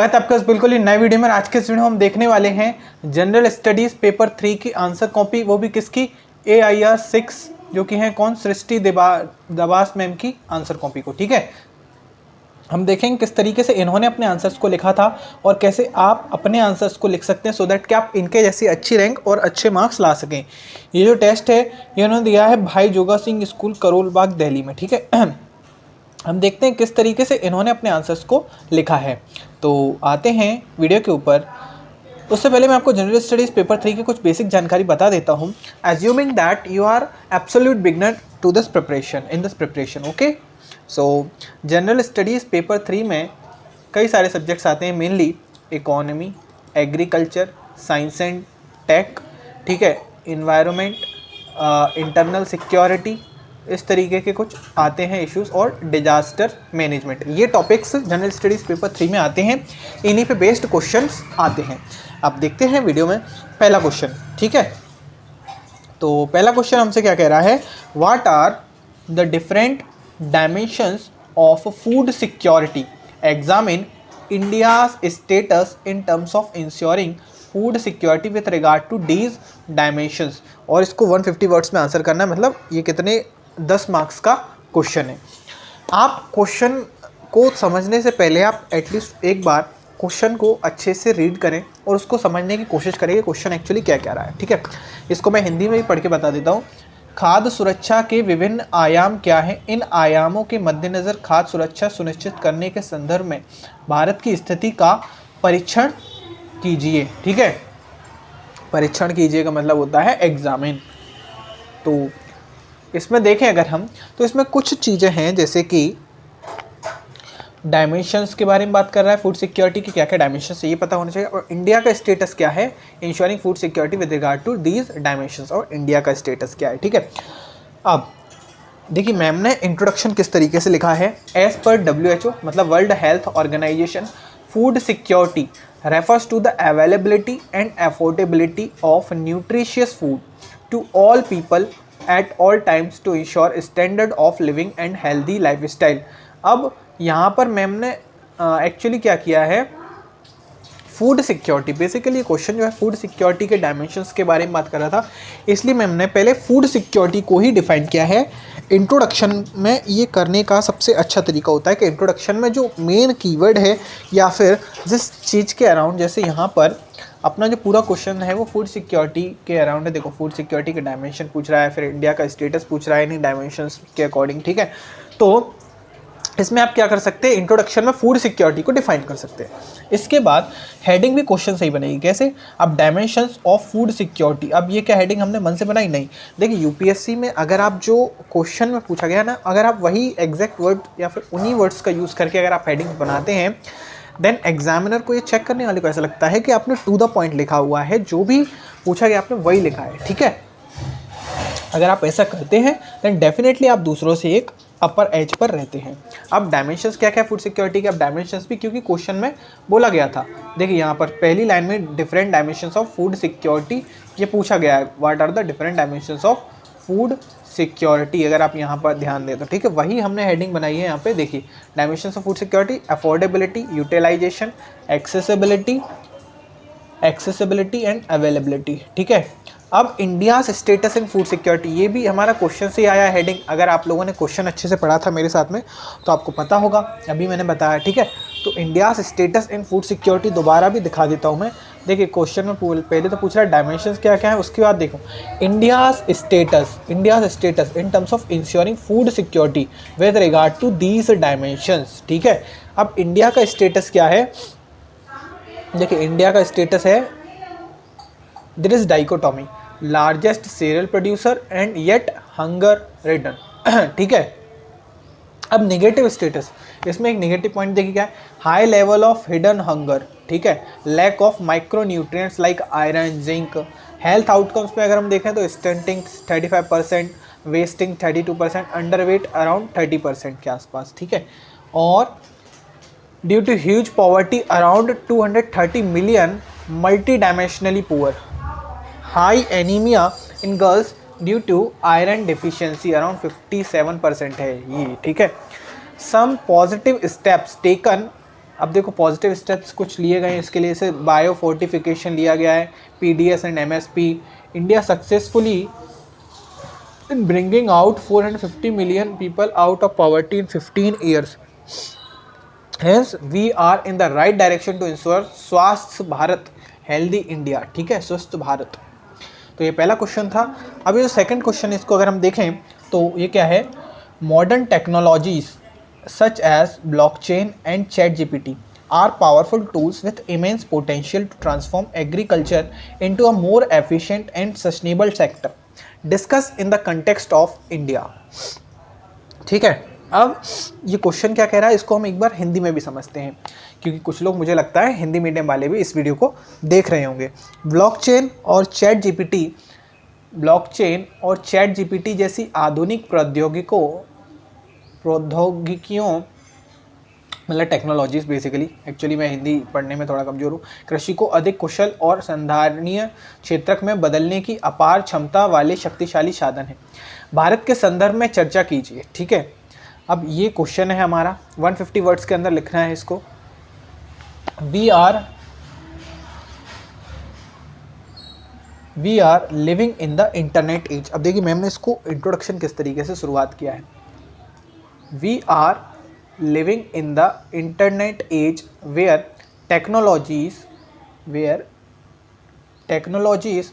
आपका बिल्कुल ही नए वीडियो में। आज के इस वीडियो में हम देखने वाले हैं जनरल स्टडीज पेपर 3 की आंसर कॉपी, वो भी किसकी, AIR 6 जो कि है कौन, सृष्टि दबास मैम की आंसर कॉपी को। ठीक है, हम देखेंगे किस तरीके से इन्होंने अपने आंसर्स को लिखा था और कैसे आप अपने आंसर्स को लिख सकते हैं सो दैट कि आप इनके जैसी अच्छी रैंक और अच्छे मार्क्स ला सकें। ये जो टेस्ट है ये उन्होंने दिया है भाई जोगा सिंह स्कूल करोल बाग दिल्ली में। ठीक है, हम देखते हैं किस तरीके से इन्होंने अपने आंसर्स को लिखा है। तो आते हैं वीडियो के ऊपर। उससे पहले मैं आपको जनरल स्टडीज़ पेपर 3 की कुछ बेसिक जानकारी बता देता हूँ। Assuming that you are absolute beginner to this preparation okay. So general studies paper 3 में कई सारे सब्जेक्ट्स आते हैं, mainly economy, agriculture, science and tech, ठीक है, इन्वायरमेंट, इंटरनल सिक्योरिटी, इस तरीके के कुछ आते हैं इश्यूज, और डिजास्टर मैनेजमेंट। ये टॉपिक्स जनरल स्टडीज़ पेपर 3 में आते हैं, इन्हीं पे बेस्ड क्वेश्चंस आते हैं। अब देखते हैं वीडियो में पहला क्वेश्चन। ठीक है, तो पहला क्वेश्चन हमसे क्या कह रहा है, what are the different dimensions of food security, examine India's status in terms of ensuring food security with regard to these dimensions. और इसको 150 वर्ड्स में आंसर करना है, मतलब ये कितने 10 मार्क्स का क्वेश्चन है। आप क्वेश्चन को समझने से पहले आप एटलीस्ट एक बार क्वेश्चन को अच्छे से रीड करें और उसको समझने की कोशिश करें कि क्वेश्चन एक्चुअली क्या कह रहा है। ठीक है, इसको मैं हिंदी में भी पढ़ के बता देता हूँ। खाद्य सुरक्षा के विभिन्न आयाम क्या हैं? इन आयामों के मद्देनज़र खाद्य सुरक्षा सुनिश्चित करने के संदर्भ में भारत की स्थिति का परीक्षण कीजिए। ठीक है, परीक्षण कीजिए का मतलब होता है एग्जामिन। तो इसमें देखें अगर हम, तो इसमें कुछ चीज़ें हैं जैसे कि डायमेंशंस के बारे में बात कर रहा है, फूड सिक्योरिटी की क्या क्या डायमेंशंस ये पता होना चाहिए, और इंडिया का स्टेटस क्या है ensuring food security with regard to these dimensions, और इंडिया का स्टेटस क्या है। ठीक है, अब देखिए मैम ने इंट्रोडक्शन किस तरीके से लिखा है। एज पर WHO मतलब world health organisation, food security refers to the availability and affordability of nutritious food to all people at all times to ensure standard of living and healthy lifestyle। अब यहाँ पर मैम ने actually क्या किया है, food security, basically question जो है food security के डायमेंशंस के बारे में बात कर रहा था, इसलिए मैम ने पहले फूड सिक्योरिटी को ही डिफाइन किया है। इंट्रोडक्शन में ये करने का सबसे अच्छा तरीका होता है कि इंट्रोडक्शन में जो मेन कीवर्ड है या फिर जिस चीज़ के अराउंड, जैसे यहाँ पर अपना जो पूरा क्वेश्चन है वो फूड सिक्योरिटी के अराउंड है। देखो फूड सिक्योरिटी के डायमेंशन पूछ रहा है, फिर इंडिया का स्टेटस पूछ रहा है इन्हीं डायमेंशंस के अकॉर्डिंग। ठीक है, तो इसमें आप क्या कर सकते हैं, इंट्रोडक्शन में फूड सिक्योरिटी को डिफाइन कर सकते हैं। इसके बाद हेडिंग भी क्वेश्चन सही बनेगी। कैसे? अब डायमेंशंस ऑफ फूड सिक्योरिटी, अब ये क्या हेडिंग हमने मन से बनाई नहीं। देखिए यूपीएससी में अगर आप जो क्वेश्चन में पूछा गया ना, अगर आप वही एग्जैक्ट वर्ड या फिर उन्हीं वर्ड्स का यूज़ करके अगर आप हेडिंग बनाते हैं, देन एग्जामिनर को ये चेक करने वाले को ऐसा लगता है कि आपने टू द पॉइंट लिखा हुआ है, जो भी पूछा गया आपने वही लिखा है। ठीक है, अगर आप ऐसा करते हैं देन डेफिनेटली आप दूसरों से एक अपर एज पर रहते हैं। अब डायमेंशंस क्या क्या है फूड सिक्योरिटी के, अब डायमेंशंस भी क्योंकि क्वेश्चन में बोला गया था। देखिए यहाँ पर पहली लाइन में different dimensions of food security ये पूछा गया है, what are the different dimensions of food security, अगर आप यहाँ पर ध्यान दें तो। ठीक है, वही हमने हेडिंग बनाई है यहाँ पे। देखिए dimensions of food security, affordability, utilisation, accessibility and availability. ठीक है, अब India status in food security, ये भी हमारा क्वेश्चन से आया है हेडिंग। अगर आप लोगों ने क्वेश्चन अच्छे से पढ़ा था मेरे साथ में तो आपको पता होगा, अभी मैंने बताया। ठीक है, तो India status in food security दोबारा भी दिखा देता हूँ मैं। देखिए क्वेश्चन में पहले तो पूछ रहा है डायमेंशंस क्या क्या है, उसके बाद देखो India status in terms of ensuring food security with regard to these dimensions. ठीक है, अब इंडिया का स्टेटस क्या है, देखिए इंडिया का स्टेटस है there is dichotomy, largest cereal producer and yet hunger ridden. ठीक है, अब नेगेटिव स्टेटस, इसमें एक नेगेटिव पॉइंट देखिए क्या है, high level of hidden hunger. ठीक है, lack of micronutrients like iron, zinc. Health outcomes में अगर हम देखें तो स्टंटिंग 35%, वेस्टिंग 32%, अंडरवेट अराउंड 30% के आसपास। ठीक है, और due to huge poverty around 230 million multidimensionally poor, high anaemia in girls due to iron deficiency around 57% है ये। ठीक है, सम पॉजिटिव स्टेप्स टेकन अब देखो पॉजिटिव स्टेप्स कुछ लिए गए हैं इसके लिए, से बायो फोर्टिफिकेशन लिया गया है, PDS and MSP, India successfully in bringing out 450 million people out of poverty in 15 years, hence we are in the right direction to ensure स्वास्थ्य भारत, हेल्दी इंडिया, ठीक है, स्वस्थ भारत। तो ये पहला क्वेश्चन था। अब ये जो सेकंड क्वेश्चन इसको अगर हम देखें तो ये क्या है, modern technologies such as blockchain and ChatGPT are powerful tools with immense potential to transform agriculture into a more efficient and sustainable sector. Discuss in the context of India. ठीक है, अब ये क्वेश्चन क्या कह रहा है इसको हम एक बार हिंदी में भी समझते हैं, क्योंकि कुछ लोग मुझे लगता है हिंदी मीडियम वाले भी इस वीडियो को देख रहे होंगे। ब्लॉकचेन और चैट जीपीटी जैसी आधुनिक प्रौद्योगिकियों मतलब टेक्नोलॉजीज बेसिकली, एक्चुअली मैं हिंदी पढ़ने में थोड़ा कमज़ोर हूँ, कृषि को अधिक कुशल और संधारणीय क्षेत्रक में बदलने की अपार क्षमता वाले शक्तिशाली साधन है। भारत के संदर्भ में चर्चा कीजिए। ठीक है, अब ये क्वेश्चन है हमारा, 150 वर्ड्स के अंदर लिखना है इसको। We are living in the internet age. अब देखिए मैम ने इसको इंट्रोडक्शन किस तरीके से शुरुआत किया है। We are living in the internet age where technologies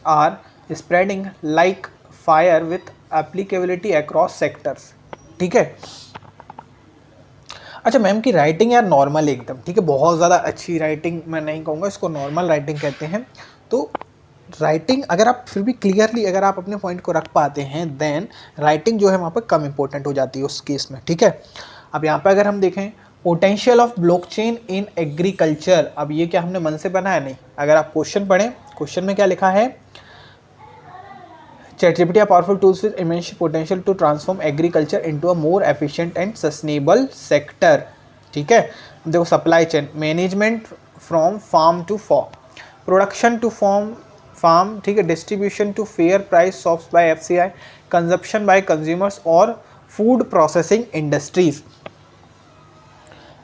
are spreading like fire with applicability across sectors। ठीक है, अच्छा मैम की राइटिंग यार नॉर्मल एकदम, ठीक है, बहुत ज़्यादा अच्छी राइटिंग मैं नहीं कहूँगा, इसको नॉर्मल राइटिंग कहते हैं। तो राइटिंग अगर आप फिर भी क्लियरली अगर आप अपने पॉइंट को रख पाते हैं देन राइटिंग जो है वहाँ पर कम इंपॉर्टेंट हो जाती है उस केस में। ठीक है, अब यहाँ पे अगर हम देखें potential of blockchain in agriculture, अब ये क्या हमने मन से बनाया नहीं, अगर आप क्वेश्चन पढ़ें, क्वेश्चन में क्या लिखा है, ChatGPT are powerful tools with immense potential to transform agriculture into a more efficient and sustainable sector। ठीक है, देखो supply chain management from farm to form, production to farm, ठीक है, distribution to fair price shops by FCI, consumption by consumers और food processing industries.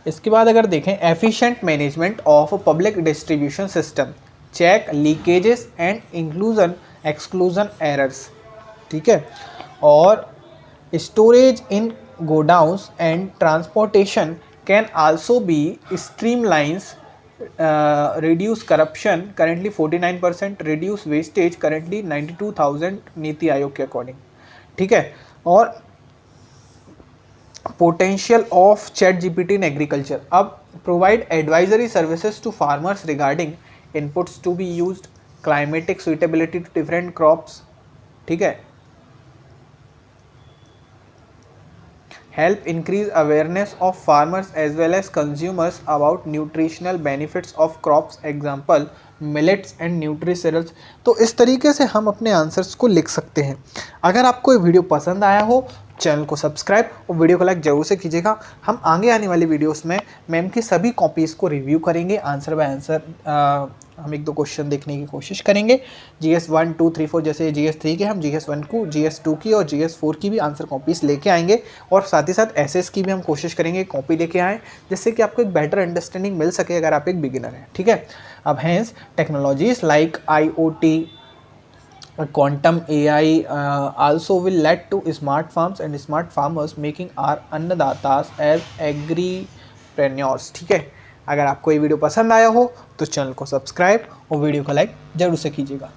इसके बाद अगर देखें efficient management of public distribution system, check leakages and inclusion exclusion errors. ठीक है, और storage in godowns and transportation can also be streamlines, reduce corruption currently 49%, reduce wastage currently 92,000 NITI Aayog के according. ठीक है, और potential of ChatGPT in agriculture, अब provide advisory services to farmers regarding inputs to be used, climatic suitability to different crops. ठीक है, help increase awareness of farmers as well as consumers about nutritional benefits of crops, example millets and nutricereals। तो इस तरीके से हम अपने answers को लिख सकते हैं। अगर आपको ये वीडियो पसंद आया हो चैनल को सब्सक्राइब और वीडियो को लाइक जरूर से कीजिएगा। हम आगे आने वाली वीडियोस में मैम की सभी कॉपीज़ को रिव्यू करेंगे, आंसर बाय आंसर हम 1-2 क्वेश्चन देखने की कोशिश करेंगे। GS 1, 2, 3, 4 जैसे GS 3 के हम GS 1 को, GS 2 की और GS 4 की भी आंसर कॉपीज़ लेके आएंगे, और साथ ही साथ SS की भी हम कोशिश करेंगे कॉपी लेके आएँ, जिससे कि आपको एक बेटर अंडरस्टैंडिंग मिल सके अगर आप एक बिगिनर हैं। ठीक है, अब hence technologies like IoT, quantum AI also will lead to smart farms and smart farmers making our अन्नदातास as agripreneurs। ठीक है, अगर आपको ये वीडियो पसंद आया हो तो चैनल को सब्सक्राइब और वीडियो को लाइक जरूर से कीजिएगा।